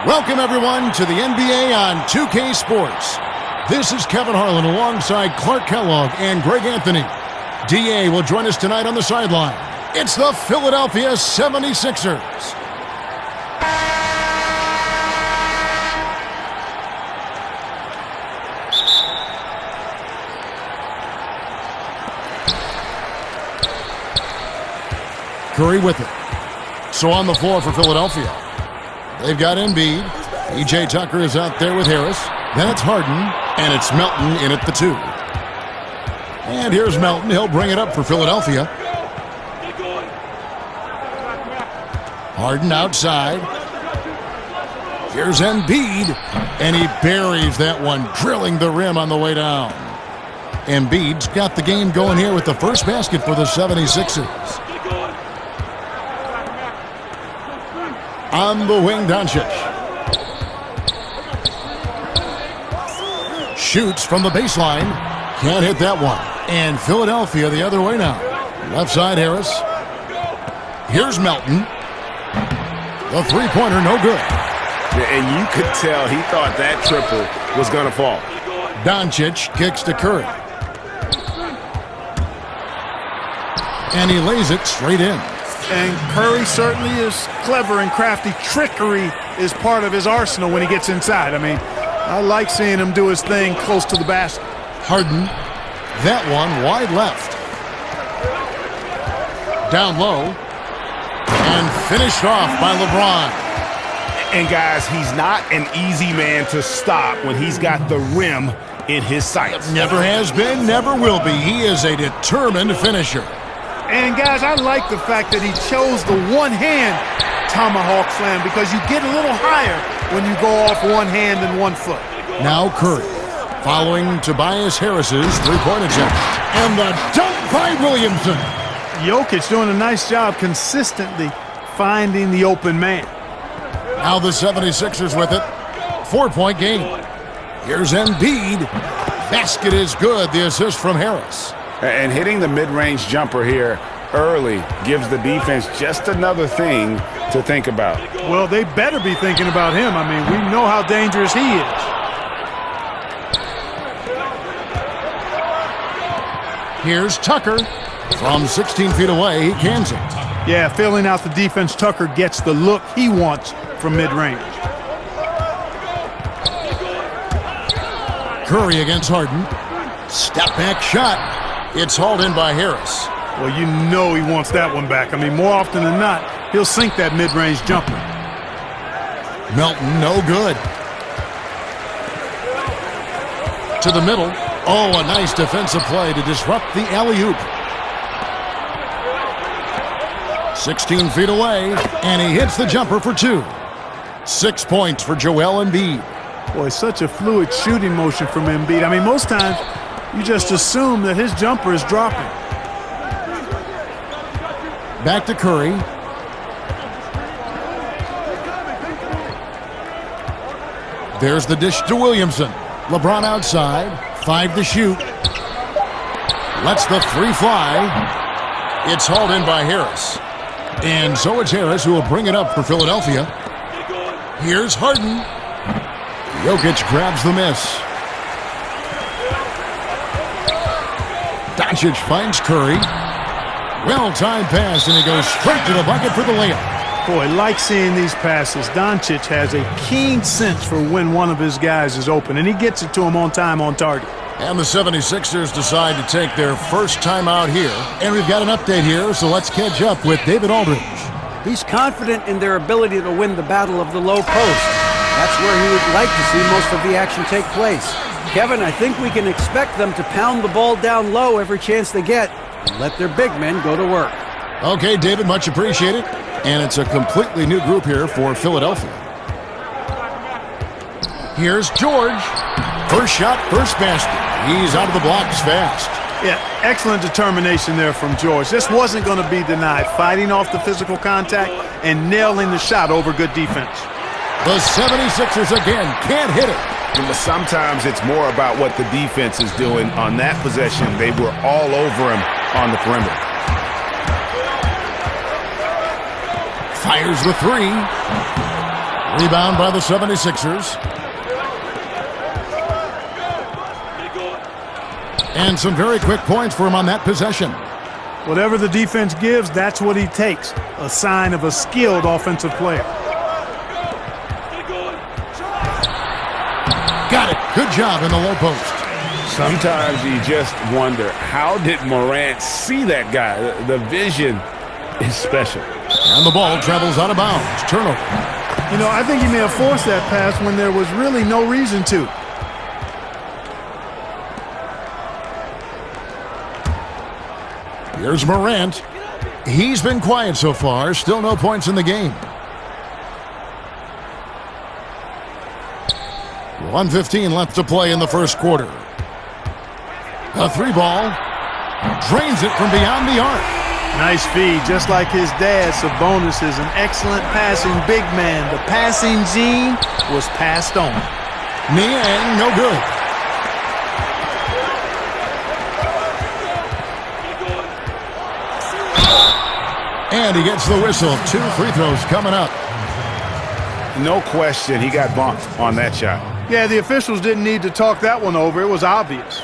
Welcome, everyone, to the NBA on 2K Sports. This is Kevin Harlan alongside Clark Kellogg and Greg Anthony. DA will join us tonight on the sideline. It's the Philadelphia 76ers. Curry with it. So on the floor for Philadelphia. They've got Embiid. E.J. Tucker is out there with Harris. Then it's Harden, and it's Melton in at the 2. And here's Melton. He'll bring it up for Philadelphia. Harden outside. Here's Embiid, and he buries that one, drilling the rim on the way down. Embiid's got the game going here with the first basket for the 76ers. On the wing, Dončić. Shoots from the baseline. Can't hit that one. And Philadelphia the other way now. Left side, Harris. Here's Melton. The three-pointer, no good. And you could tell he thought that triple was going to fall. Dončić kicks to Curry. And he lays it straight in. And Curry certainly is clever and crafty. Trickery is part of his arsenal when he gets inside. I mean, I like seeing him do his thing close to the basket. Harden, that one wide left. Down low. And finished off by LeBron. And guys, he's not an easy man to stop when he's got the rim in his sights. Never has been, never will be. He is a determined finisher. And, guys, I like the fact that he chose the one-hand tomahawk slam because you get a little higher when you go off one hand and one foot. Now Curry, following Tobias Harris's three-point attempt. And the dunk by Williamson. Jokic doing a nice job consistently finding the open man. Now the 76ers with it. 4-point game. Here's Embiid. Basket is good. The assist from Harris. And hitting the mid-range jumper here early gives the defense just another thing to think about. Well, they better be thinking about him. I mean, we know how dangerous he is. Here's Tucker. From 16 feet away, he cans it. Yeah, filling out the defense, Tucker gets the look he wants from mid-range. Curry against Harden. Step-back shot. It's hauled in by Harris. Well, you know he wants that one back. I mean, more often than not, he'll sink that mid-range jumper. Melton, no good. To the middle. Oh, a nice defensive play to disrupt the alley-oop. 16 feet away, and he hits the jumper for 2. 6 points for Joel Embiid. Boy, such a fluid shooting motion from Embiid. I mean, most times, you just assume that his jumper is dropping. Back to Curry. There's the dish to Williamson. LeBron outside. 5 to shoot. Lets the three fly. It's hauled in by Harris. And so it's Harris who will bring it up for Philadelphia. Here's Harden. Jokic grabs the miss. Dončić finds Curry. Well-timed pass, and he goes straight to the bucket for the layup. Boy, like seeing these passes. Dončić has a keen sense for when one of his guys is open, and he gets it to him on time, on target. And the 76ers decide to take their first time out here. And we've got an update here, so let's catch up with David Aldridge. He's confident in their ability to win the battle of the low post. That's where he would like to see most of the action take place. Kevin, I think we can expect them to pound the ball down low every chance they get and let their big men go to work. Okay, David, much appreciated. And it's a completely new group here for Philadelphia. Here's George. First shot, first basket. He's out of the blocks fast. Yeah, excellent determination there from George. This wasn't going to be denied. Fighting off the physical contact and nailing the shot over good defense. The 76ers again can't hit it. But sometimes it's more about what the defense is doing on that possession. They were all over him on the perimeter. Fires the three. Rebound by the 76ers. And some very quick points for him on that possession. Whatever the defense gives, that's what he takes. A sign of a skilled offensive player. Got it. Good job in the low post. Sometimes you just wonder, how did Morant see that guy? The vision is special. And the ball travels out of bounds. Turnover. You know, I think he may have forced that pass when there was really no reason to. Here's Morant. He's been quiet so far. Still no points in the game. 1:15 left to play in the first quarter. A three ball. Drains it from beyond the arc. Nice feed, just like his dad. Sabonis is an excellent passing big man. The passing gene was passed on. Niang, no good. And he gets the whistle. 2 free throws coming up. No question, he got bumped on that shot. Yeah, the officials didn't need to talk that one over. It was obvious.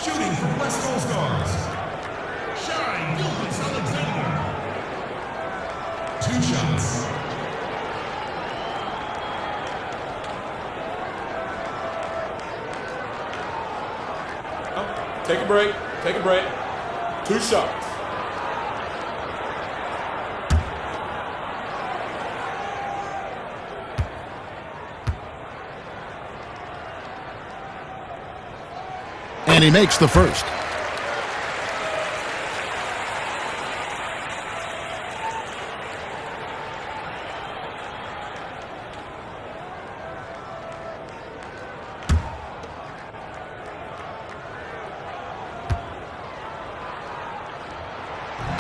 Shooting from West Coast guards. Shine Gilbert Alexander. 2 shots. Take a break. Take a break. 2 shots. And he makes the first.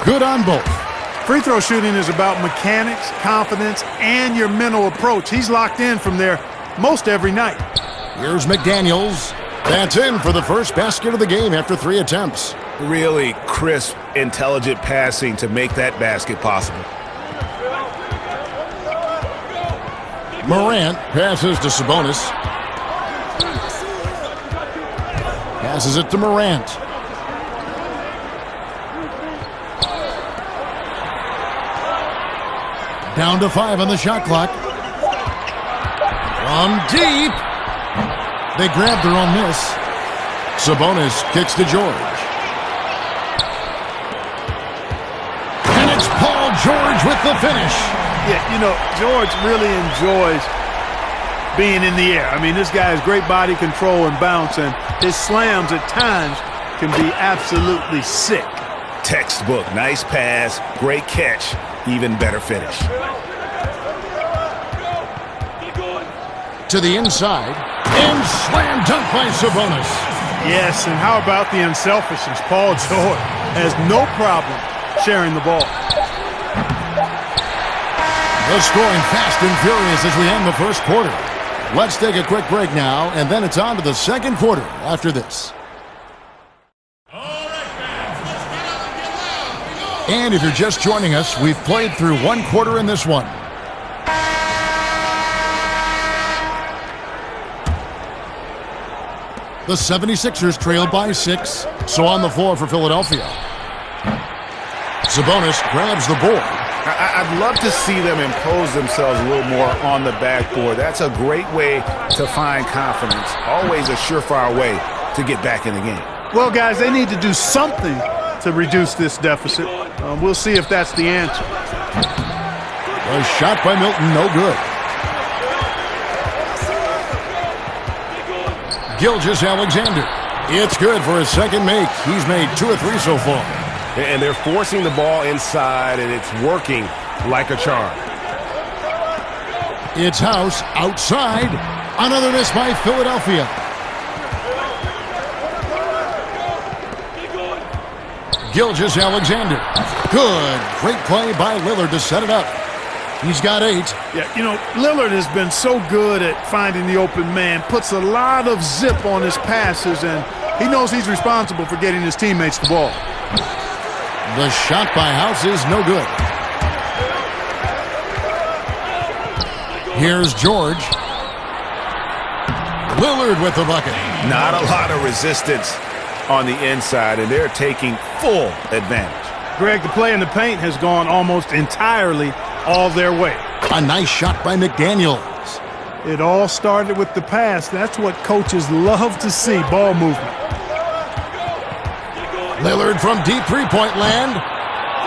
Good on both. Free throw shooting is about mechanics, confidence, and your mental approach. He's locked in from there most every night. Here's McDaniels. That's in for the first basket of the game after 3 attempts. Really crisp, intelligent passing to make that basket possible. Morant passes to Sabonis. Passes it to Morant. Down to 5 on the shot clock. From deep. They grab their own miss. Sabonis kicks to George. And it's Paul George with the finish. Yeah, you know, George really enjoys being in the air. I mean, this guy has great body control and bounce, and his slams at times can be absolutely sick. Textbook, nice pass, great catch, even better finish. To the inside, and slam dunk by Sabonis. Yes, and how about the unselfishness? Paul George has no problem sharing the ball. The scoring fast and furious as we end the first quarter. Let's take a quick break now, and then it's on to the second quarter after this. And if you're just joining us, we've played through 1 quarter in this one. The 76ers trailed by 6, so on the floor for Philadelphia. Sabonis grabs the board. I'd love to see them impose themselves a little more on the backboard. That's a great way to find confidence. Always a surefire way to get back in the game. Well, guys, they need to do something to reduce this deficit. We'll see if that's the answer. A shot by Milton, no good. Gilgeous-Alexander. It's good for his second make. He's made 2 or 3 so far. And they're forcing the ball inside, and it's working like a charm. It's House outside. Another miss by Philadelphia. Gilgeous-Alexander. Good. Great play by Lillard to set it up. He's got 8. Yeah, you know, Lillard has been so good at finding the open man, puts a lot of zip on his passes, and he knows he's responsible for getting his teammates the ball. The shot by House is no good. Here's George. Lillard with the bucket. Not a lot of resistance on the inside, and they're taking full advantage. Greg, the play in the paint has gone almost entirely all their way. A nice shot by McDaniels. It all started with the pass. That's what coaches love to see, ball movement. Lillard from deep three-point land.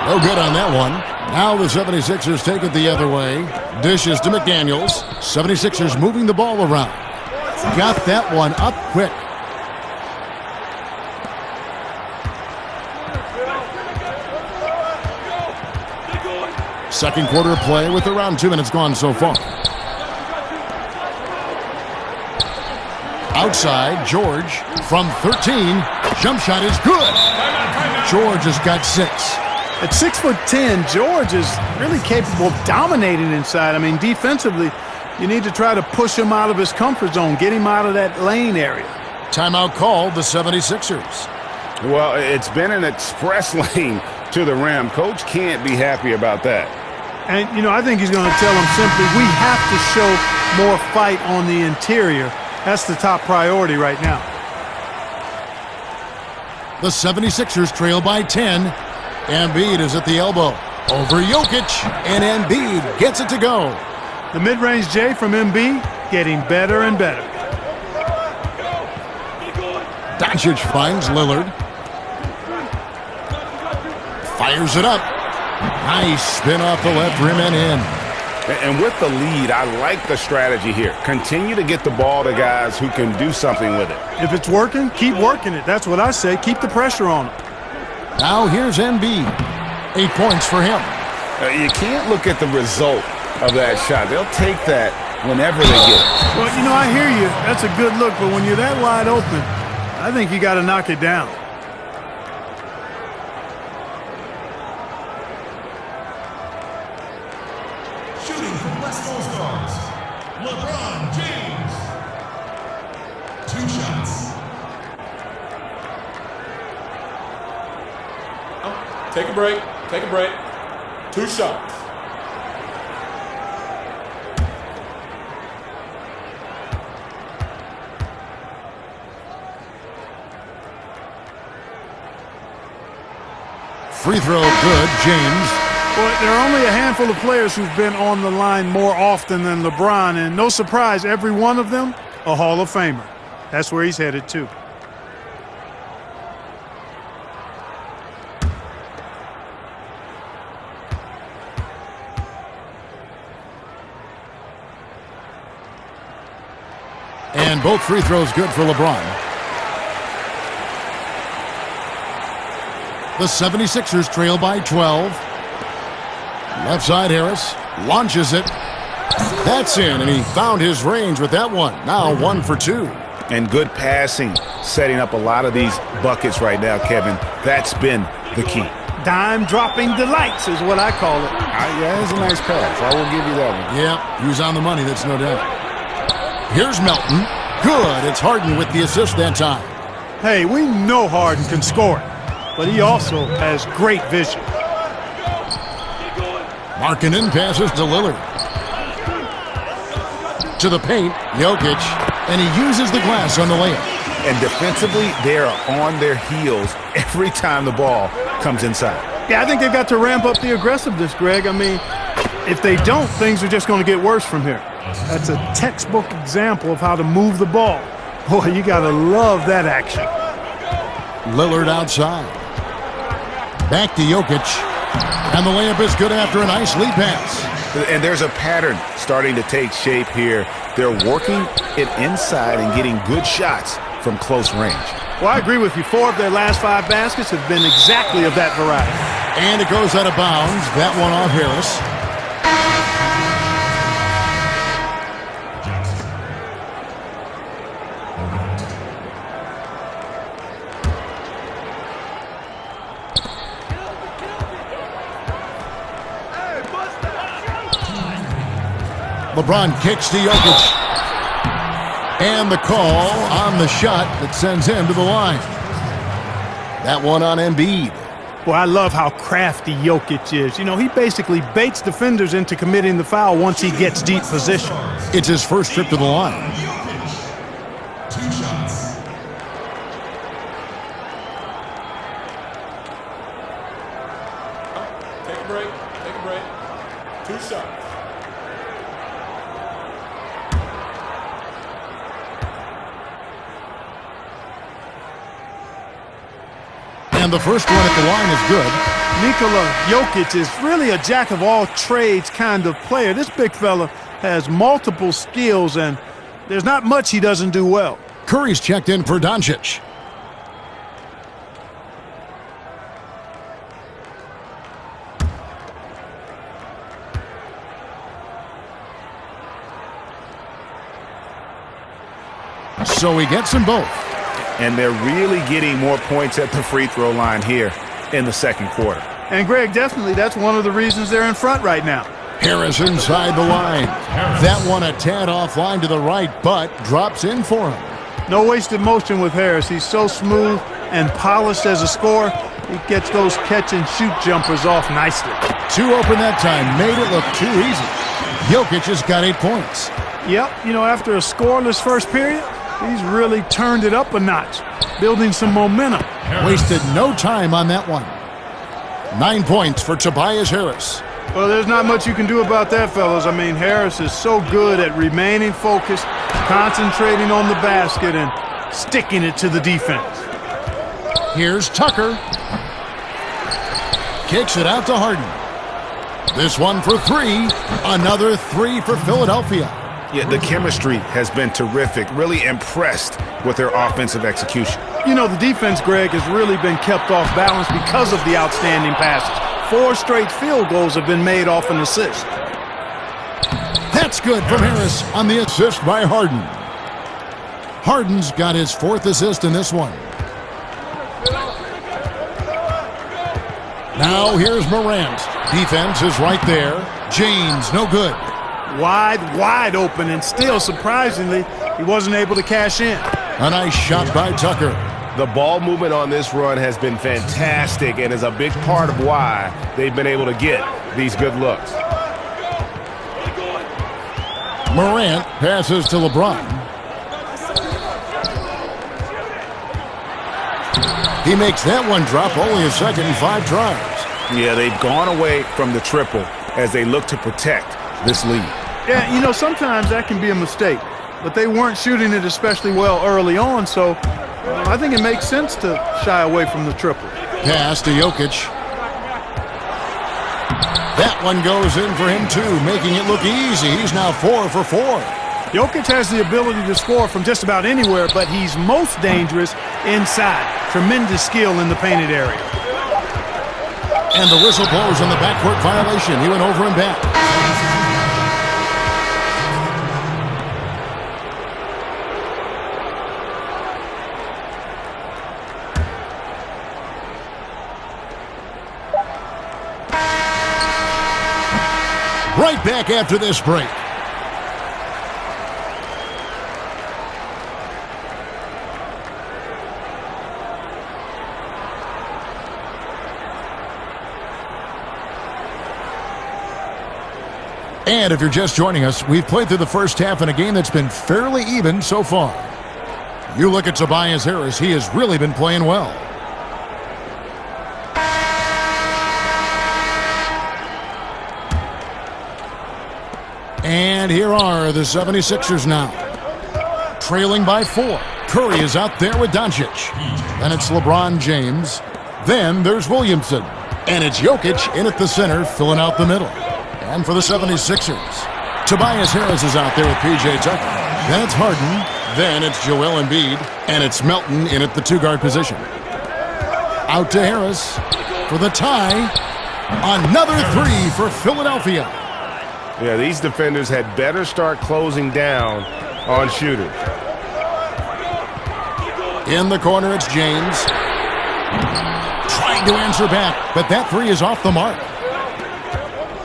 No good on that one. Now the 76ers take it the other way. Dishes to McDaniels. 76ers moving the ball around. Got that one up quick. Second quarter play with around 2 minutes gone so far. Outside, George from 13. Jump shot is good. George has got 6. At 6'10", George is really capable of dominating inside. I mean, defensively, you need to try to push him out of his comfort zone, get him out of that lane area. Timeout called the 76ers. Well, it's been an express lane to the rim. Coach can't be happy about that. And, you know, I think he's going to tell them simply, we have to show more fight on the interior. That's the top priority right now. The 76ers trail by 10. Embiid is at the elbow. Over Jokic, and Embiid gets it to go. The mid-range J from Embiid getting better and better. Dončić finds Lillard. Fires it up. Nice spin off the left rim and in. And with the lead, I like the strategy here. Continue to get the ball to guys who can do something with it. If it's working, keep working it. That's what I say. Keep the pressure on him. Now here's Embiid. 8 points for him. You can't look at the result of that shot. They'll take that whenever they get it. Well, you know, I hear you. That's a good look. But when you're that wide open, I think you got to knock it down. Shooting from West Coast Stars, LeBron James. 2 shots. Take a break. Take a break. 2 shots. Free throw good, James. Well, there are only a handful of players who've been on the line more often than LeBron, and no surprise, every one of them a Hall of Famer. That's where he's headed to. And both free throws good for LeBron. The 76ers trail by 12. Left side, Harris launches it. That's in, and he found his range with that one. Now 1 for 2. And good passing, setting up a lot of these buckets right now, Kevin. That's been the key. Dime-dropping delights is what I call it. Yeah, that's a nice pass. I will give you that one. Yeah, he was on the money, that's no doubt. Here's Melton. Good. It's Harden with the assist that time. Hey, we know Harden can score it, but he also has great vision. Markkanen passes to Lillard. To the paint, Jokic, and he uses the glass on the layup. And defensively, they're on their heels every time the ball comes inside. Yeah, I think they've got to ramp up the aggressiveness, Greg. I mean, if they don't, things are just going to get worse from here. That's a textbook example of how to move the ball. Boy, you got to love that action. Lillard outside. Back to Jokic. And the layup is good after a nice lead pass. And there's a pattern starting to take shape here. They're working it inside and getting good shots from close range. Well, I agree with you. 4 of their last 5 baskets have been exactly of that variety. And it goes out of bounds. That one off Harris. LeBron kicks to Jokic. And the call on the shot that sends him to the line. That one on Embiid. Boy, I love how crafty Jokic is. You know, he basically baits defenders into committing the foul once he gets deep position. It's his first trip to the line. Jokic, 2 shots. Take a break. Take a break. 2 shots. And the first one at the line is good. Nikola Jokic is really a jack-of-all-trades kind of player. This big fella has multiple skills, and there's not much he doesn't do well. Curry's checked in for Dončić. So he gets them both. And they're really getting more points at the free throw line here in the second quarter. And, Greg, definitely that's one of the reasons they're in front right now. Harris inside the line. That one a tad offline to the right, but drops in for him. No wasted motion with Harris. He's so smooth and polished as a scorer. He gets those catch-and-shoot jumpers off nicely. 2 open that time. Made it look too easy. Jokic has got 8 points. Yep, you know, after a scoreless first period, he's really turned it up a notch, building some momentum. Wasted no time on that one. 9 points for Tobias Harris. Well, there's not much you can do about that, fellas. I mean, Harris is so good at remaining focused, concentrating on the basket, and sticking it to the defense. Here's Tucker. Kicks it out to Harden. This one for 3. Another 3 for Philadelphia. Yeah, the chemistry has been terrific. Really impressed with their offensive execution. You know, the defense, Greg, has really been kept off balance because of the outstanding passes. 4 straight field goals have been made off an assist. That's good from Harris on the assist by Harden. Harden's got his 4th assist in this one. Now here's Morant. Defense is right there. James, no good. Wide open, and still, surprisingly, he wasn't able to cash in. A nice shot by Tucker. The ball movement on this run has been fantastic and is a big part of why they've been able to get these good looks. Morant passes to LeBron. He makes that one drop, only a second and 5 tries. Yeah, they've gone away from the triple as they look to protect this lead. Yeah, you know, sometimes that can be a mistake, but they weren't shooting it especially well early on, so I think it makes sense to shy away from the triple. Pass to Jokic. That one goes in for him too, making it look easy. He's now 4 for 4. Jokic has the ability to score from just about anywhere, but he's most dangerous inside. Tremendous skill in the painted area. And the whistle blows on the backcourt violation. He went over and back. Right back after this break. And if you're just joining us, we've played through the first half in a game that's been fairly even so far. You look at Tobias Harris, he has really been playing well. And here are the 76ers now. Trailing by 4. Curry is out there with Dončić. Then it's LeBron James. Then there's Williamson. And it's Jokic in at the center, filling out the middle. And for the 76ers, Tobias Harris is out there with P.J. Tucker. Then it's Harden. Then it's Joel Embiid. And it's Melton in at the 2-guard position. Out to Harris for the tie. Another 3 for Philadelphia. Yeah, these defenders had better start closing down on shooters. In the corner, it's James. Trying to answer back, but that 3 is off the mark.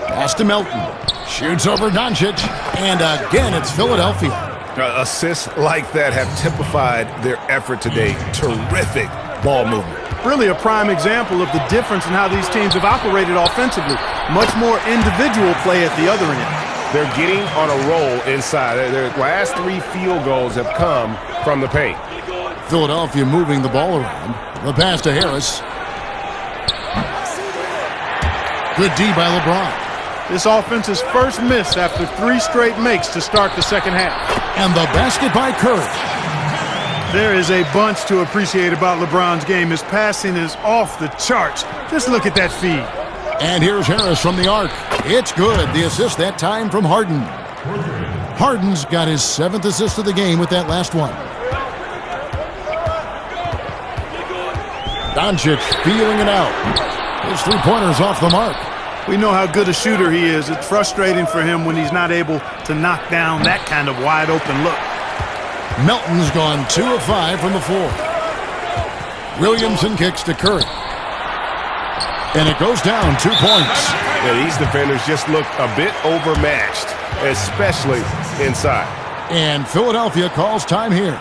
Pass to Melton. Shoots over Dončić. And again, it's Philadelphia. Assists like that have typified their effort today. Terrific ball movement. really a prime example of the difference in how these teams have operated offensively. Much more individual play at the other end. They're getting on a roll inside. Their last 3 field goals have come from the paint. Philadelphia moving the ball around. The pass to Harris. Good D by LeBron. This offense's first miss after 3 straight makes to start the second half. And the basket by Curry. There is a bunch to appreciate about LeBron's game. His passing is off the charts. Just look at that feed. And here's Harris from the arc. It's good. The assist that time from Harden. Harden's got his 7th assist of the game with that last one. Dončić feeling it out. His 3-pointer's off the mark. We know how good a shooter he is. It's frustrating for him when he's not able to knock down that kind of wide-open look. Melton's gone 2 of 5 from the floor. Williamson kicks to Curry. And it goes down 2 points. Yeah, these defenders just look a bit overmatched, especially inside. And Philadelphia calls time here.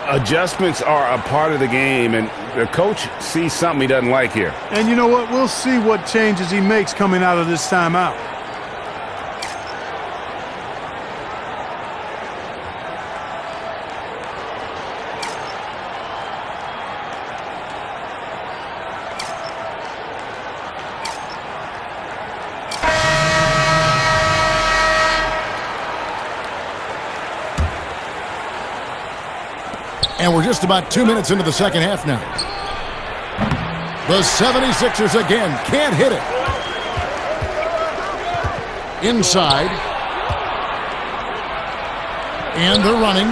Adjustments are a part of the game, and the coach sees something he doesn't like here. And you know what? We'll see what changes he makes coming out of this timeout. And we're just about 2 minutes into the second half now. The 76ers again can't hit it. Inside. And they're running.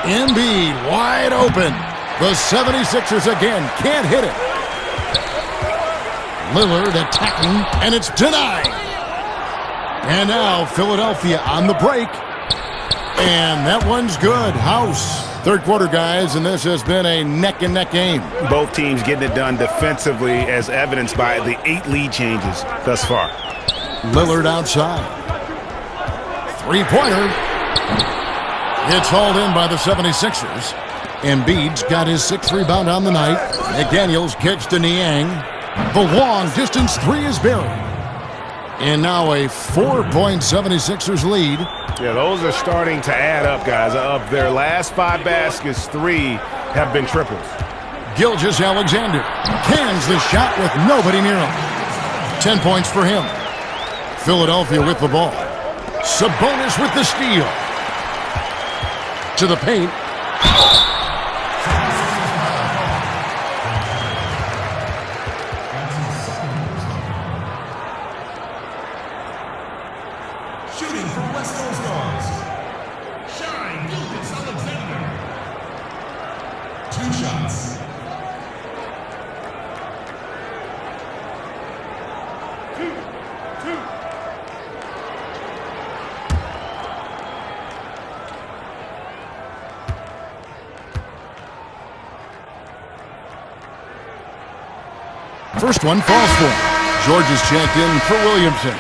Embiid wide open. The 76ers again can't hit it. Lillard attacking, and it's denied. And now Philadelphia on the break. And that one's good. House. Third quarter, guys, and this has been a neck-and-neck game. Both teams getting it done defensively, as evidenced by the 8 lead changes thus far. Lillard outside. 3-pointer. It's hauled in by the 76ers. Embiid's got his 6th rebound on the night. McDaniels kicks to Niang. The long distance 3 is buried. And now a 4-point 76ers lead. Yeah, those are starting to add up, guys. Of their last 5 baskets, 3 have been triples. Gilgeous-Alexander cans the shot with nobody near him. 10 points for him. Philadelphia with the ball. Sabonis with the steal. To the paint. Shooting from West Coast Guards. Shine Gilgeous-Alexander. 2 shots. First one falls for him. George is checked in for Williamson.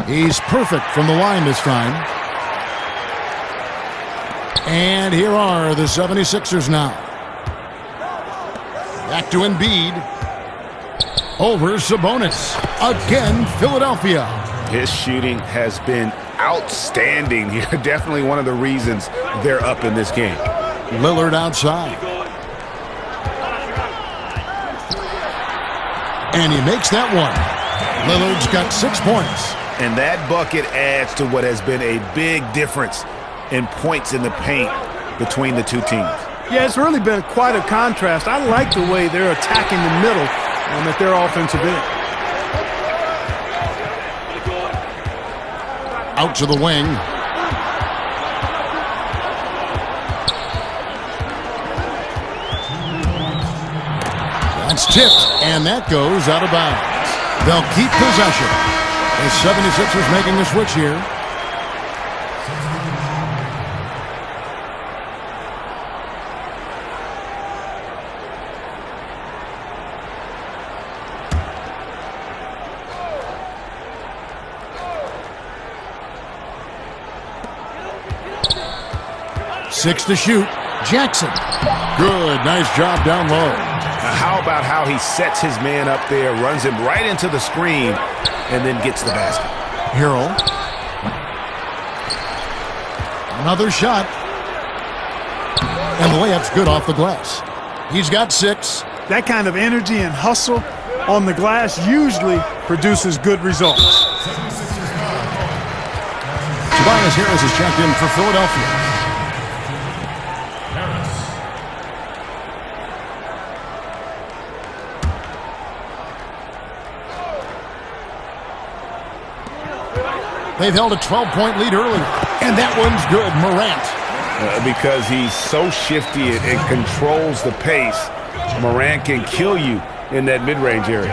He's perfect from the line this time. And here are the 76ers now. Back to Embiid. Over Sabonis. Again, Philadelphia. His shooting has been outstanding here. Definitely one of the reasons they're up in this game. Lillard outside. And he makes that one. Lillard's got 6 points. And that bucket adds to what has been a big difference in points in the paint between the two teams. Yeah, it's really been quite a contrast. I like the way they're attacking the middle at their offensive end. Out to the wing. That's tipped, and that goes out of bounds. They'll keep possession. The 76ers making the switch here. 6 to shoot. Jackson. Good. Nice job down low. Now, how about how he sets his man up there, runs him right into the screen, and then gets the basket. Harrell. Another shot. And the layup's good off the glass. He's got 6. That kind of energy and hustle on the glass usually produces good results. Tobias Harris is checked in for Philadelphia. They've held a 12-point lead earlier. And that one's good. Morant. Because he's so shifty and controls the pace, Morant can kill you in that mid-range area.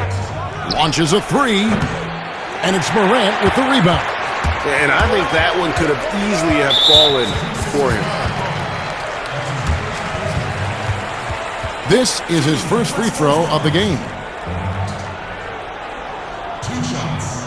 Launches a 3. And it's Morant with the rebound. And I think that one could have easily have fallen for him. This is his first free throw of the game. 2 shots.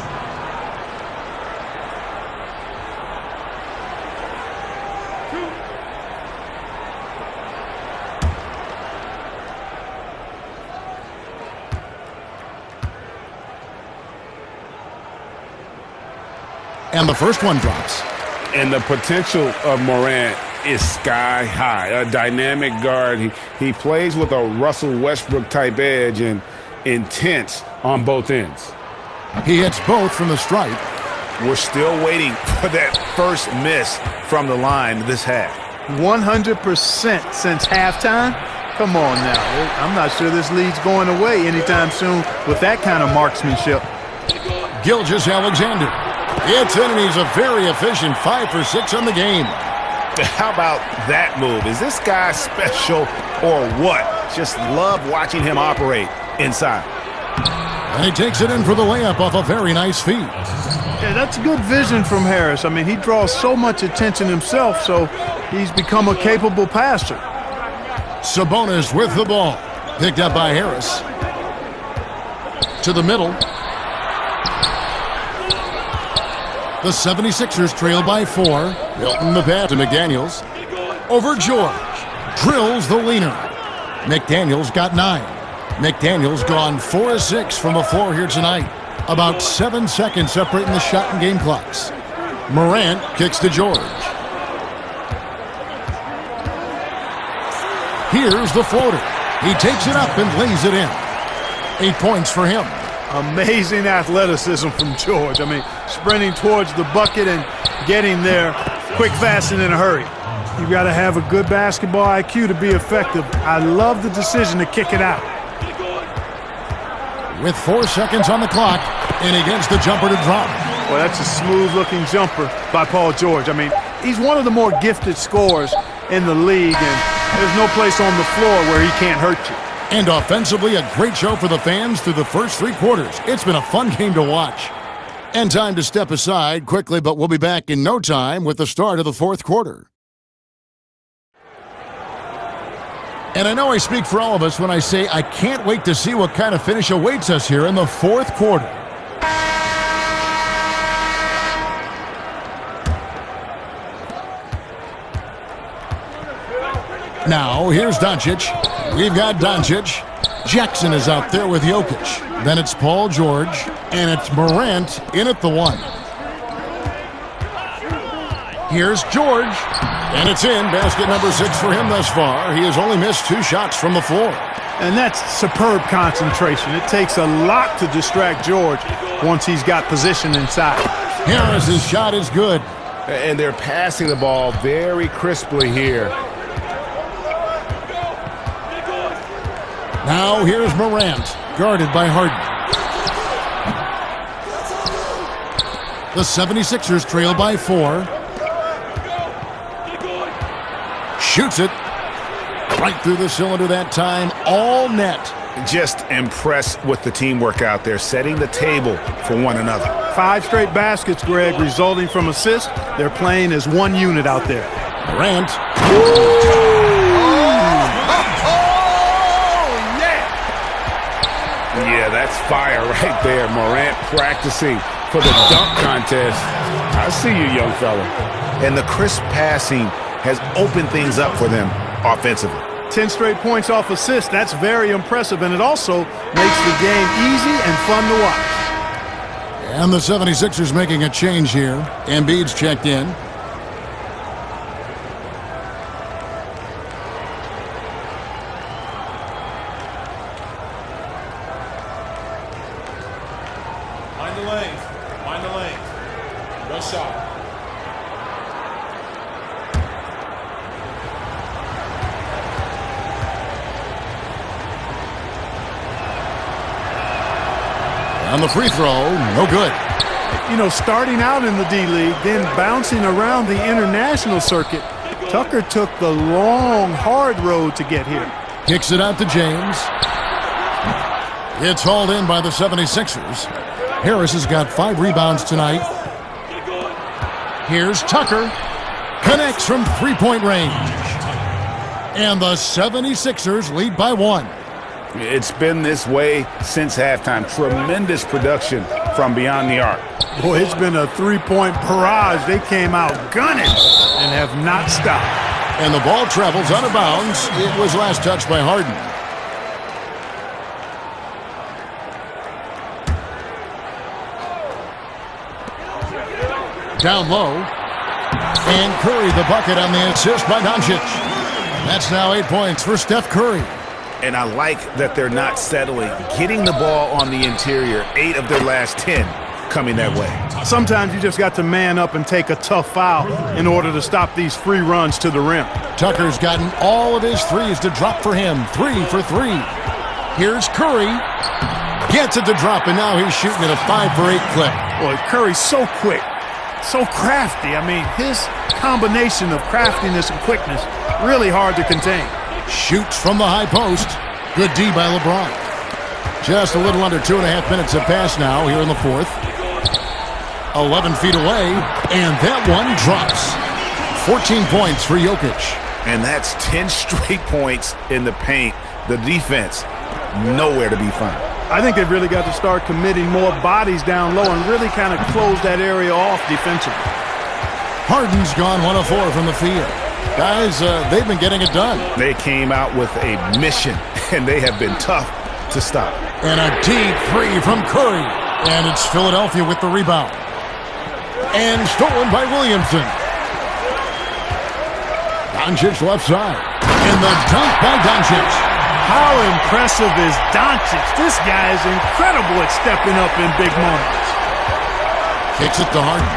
And the first one drops. And the potential of Morant is sky high. A dynamic guard. He plays with a Russell Westbrook type edge and intense on both ends. He hits both from the stripe. We're still waiting for that first miss from the line this half. 100% since halftime? Come on now. I'm not sure this lead's going away anytime soon with that kind of marksmanship. Gilgeous-Alexander. It's in, and he's a very efficient 5 for 6 on the game. How about that move? Is this guy special or what? Just love watching him operate inside. And he takes it in for the layup off a very nice feed. Yeah, that's good vision from Harris. I mean, he draws so much attention himself, so he's become a capable passer. Sabonis with the ball. Picked up by Harris. To the middle. The 76ers trail by 4. Milton the pass to McDaniels. Over George. Drills the leaner. McDaniels got 9. McDaniels gone 4 of 6 from the floor here tonight. About 7 seconds separating the shot and game clocks. Morant kicks to George. Here's the floater. He takes it up and lays it in. 8 points for him. Amazing athleticism from George. I mean, sprinting towards the bucket and getting there quick, fast, and in a hurry. You've got to have a good basketball IQ to be effective. I love the decision to kick it out. With 4 seconds on the clock, and he gets the jumper to drop. Well, that's a smooth-looking jumper by Paul George. I mean, he's one of the more gifted scorers in the league, and there's no place on the floor where he can't hurt you. And offensively, a great show for the fans through the first 3 quarters. It's been a fun game to watch. And time to step aside quickly, but we'll be back in no time with the start of the 4th quarter. And I know I speak for all of us when I say I can't wait to see what kind of finish awaits us here in the 4th quarter. Now, here's Dončić. We've got Dončić. Jackson is out there with Jokic. Then it's Paul George, and it's Morant in at the 1. Here's George, and it's in. Basket number 6 for him thus far. He has only missed 2 shots from the floor. And that's superb concentration. It takes a lot to distract George once he's got position inside. Harris's shot is good. And they're passing the ball very crisply here. Now here's Morant, guarded by Harden. The 76ers trail by 4. Shoots it. Right through the cylinder that time, all net. Just impressed with the teamwork out there, setting the table for one another. 5 straight baskets, Greg, resulting from assists. They're playing as one unit out there. Durant. Yeah, that's fire right there. Morant practicing for the dunk contest. I see you, young fella. And the crisp passing has opened things up for them offensively. 10 straight points off assists. That's very impressive, and it also makes the game easy and fun to watch. And the 76ers making a change here. Embiid's checked in. Mind the lanes. Mind the lanes. One shot. On the free throw, no good. You know, starting out in the D-League, then bouncing around the international circuit, Tucker took the long, hard road to get here. Kicks it out to James. It's hauled in by the 76ers. Harris has got 5 rebounds tonight. Here's Tucker. Connects from three-point range. And the 76ers lead by 1. It's been this way since halftime. Tremendous production from beyond the arc. Boy, it's been a three-point barrage. They came out gunning and have not stopped. And the ball travels out of bounds. It was last touched by Harden. Down low. And Curry the bucket on the assist by Dončić. That's now 8 points for Steph Curry. And I like that they're not settling. Getting the ball on the interior, 8 of their last 10 coming that way. Sometimes you just got to man up and take a tough foul in order to stop these free runs to the rim. Tucker's gotten all of his threes to drop for him. 3 for 3. Here's Curry. Gets it to drop, and now he's shooting at a 5 for 8 clip. Boy, Curry's so quick, so crafty. I mean, his combination of craftiness and quickness, really hard to contain. Shoots from the high post. Good D by LeBron. Just a little under 2.5 minutes have passed now here in the fourth. 11 feet away, and that one drops. 14 points for Jokic. And that's 10 straight points in the paint. The defense, nowhere to be found. I think they've really got to start committing more bodies down low and really kind of close that area off defensively. Harden's gone 1 of 4 from the field. Guys, they've been getting it done. They came out with a mission, and they have been tough to stop. And a deep 3 from Curry. And it's Philadelphia with the rebound. And stolen by Williamson. Dončić left side. And the dunk by Dončić. How impressive is Dončić? This guy is incredible at stepping up in big moments. Kicks it to Harden.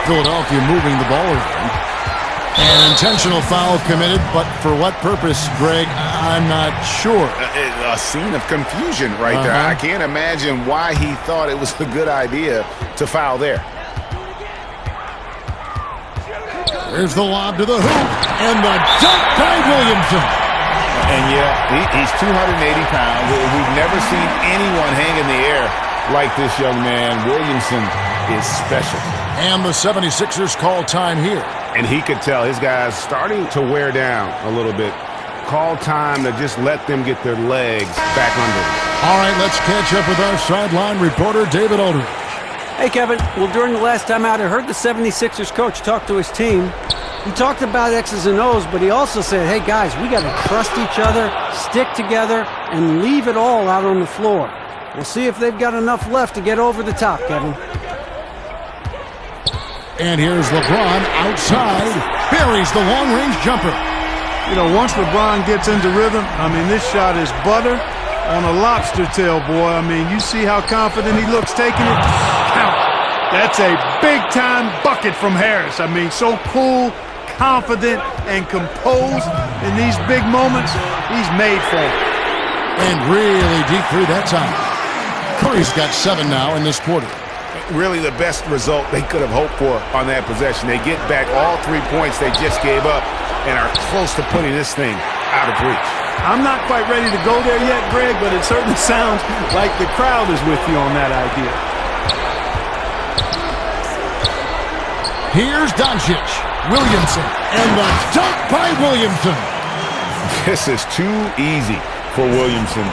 Philadelphia moving the ball around. An intentional foul committed, but for what purpose, Greg? I'm not sure. A scene of confusion right there. I can't imagine why he thought it was a good idea to foul there. There's the lob to the hoop, and the dunk by Williamson. And yeah, he's 280 pounds. We've never seen anyone hang in the air like this young man. Williamson is special. And the 76ers call time here. And he could tell his guys starting to wear down a little bit. Call time to just let them get their legs back under them. All right, let's catch up with our sideline reporter, David Aldridge. Hey, Kevin. Well, during the last time out, I heard the 76ers coach talk to his team. He talked about X's and O's, but he also said, hey, guys, we got to trust each other, stick together, and leave it all out on the floor. We'll see if they've got enough left to get over the top, Kevin. And here's LeBron outside. Buries the long-range jumper. You know, once LeBron gets into rhythm, I mean, this shot is butter on a lobster tail, boy. I mean, you see how confident he looks taking it? Count. That's a big-time bucket from Harris. I mean, so cool, confident, and composed in these big moments. He's made for it. And really deep 3 that time. Curry's got 7 now in this quarter. Really the best result they could have hoped for on that possession. They get back all 3 points they just gave up and are close to putting this thing out of reach. I'm not quite ready to go there yet, Greg, but it certainly sounds like the crowd is with you on that idea. Here's Dončić. Williamson. And the dunk by Williamson. This is too easy for Williamson.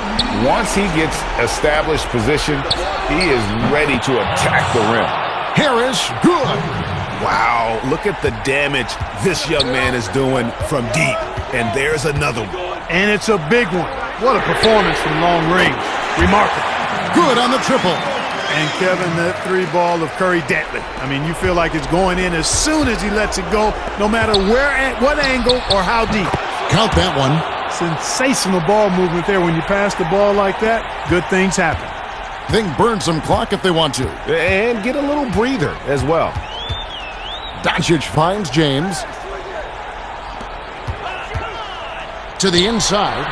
Once he gets established position, he is ready to attack the rim. Harris, good. Wow, look at the damage this young man is doing from deep. And there's another one. And it's a big one. What a performance from long range. Remarkable. Good on the triple. And Kevin, that three ball of Curry deadly. I mean, you feel like it's going in as soon as he lets it go, no matter where, at what angle, or how deep. Count that one. Sensational ball movement there. When you pass the ball like that, good things happen. They can burn some clock if they want to. And get a little breather as well. Dončić finds James. To the inside.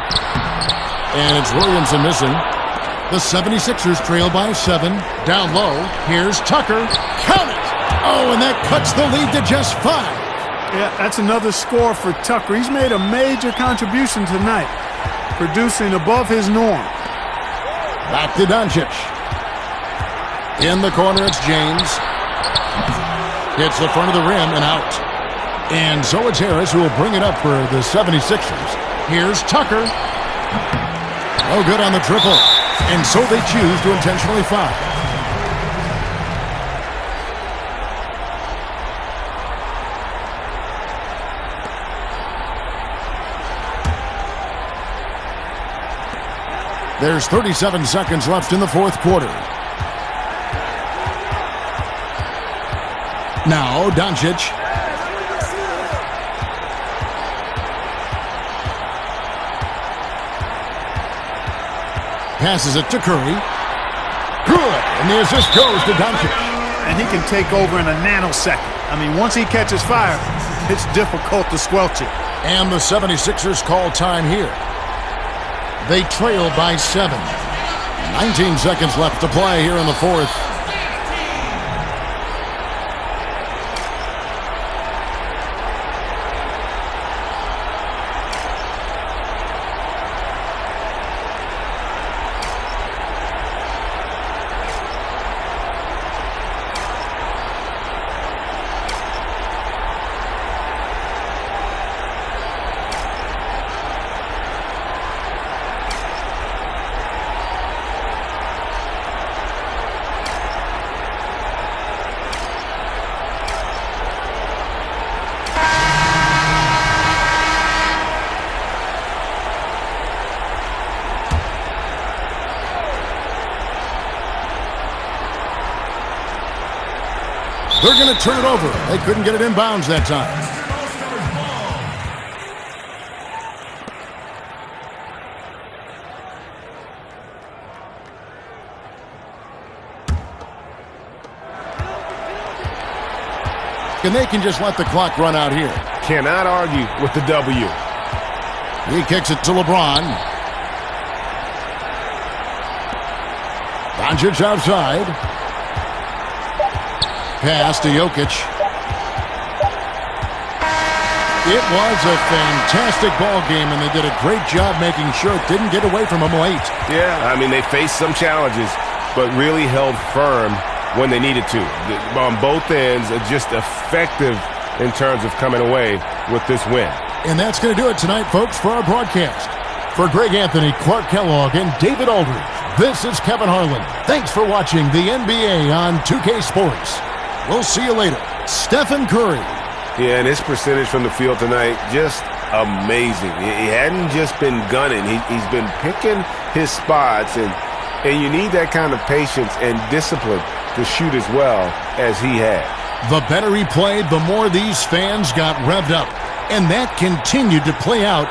And it's Williamson missing. The 76ers trail by 7. Down low. Here's Tucker. Count it! Oh, and that cuts the lead to just 5. Yeah, that's another score for Tucker. He's made a major contribution tonight, producing above his norm. Back to Dončić. In the corner, it's James. Hits the front of the rim and out. And so it's Harris who will bring it up for the 76ers. Here's Tucker. No good on the triple. And so they choose to intentionally foul. There's 37 seconds left in the fourth quarter. Now, Dončić. Passes it to Curry. Good. And the assist goes to Dončić. And he can take over in a nanosecond. I mean, once he catches fire, it's difficult to squelch it. And the 76ers call time here. They trail by 7. 19 seconds left to play here in the fourth. They're going to turn it over. They couldn't get it in bounds that time. And they can just let the clock run out here. Cannot argue with the W. He kicks it to LeBron. Dončić outside. Pass to Jokic. It was a fantastic ball game, and they did a great job making sure it didn't get away from them late. Yeah, I mean, they faced some challenges, but really held firm when they needed to. On both ends, just effective in terms of coming away with this win. And that's going to do it tonight, folks, for our broadcast. For Greg Anthony, Clark Kellogg, and David Aldridge, this is Kevin Harlan. Thanks for watching the NBA on 2K Sports. We'll see you later. Stephen Curry. Yeah, and his percentage from the field tonight, just amazing. He hadn't just been gunning. He's been picking his spots, and you need that kind of patience and discipline to shoot as well as he had. The better he played, the more these fans got revved up. And that continued to play out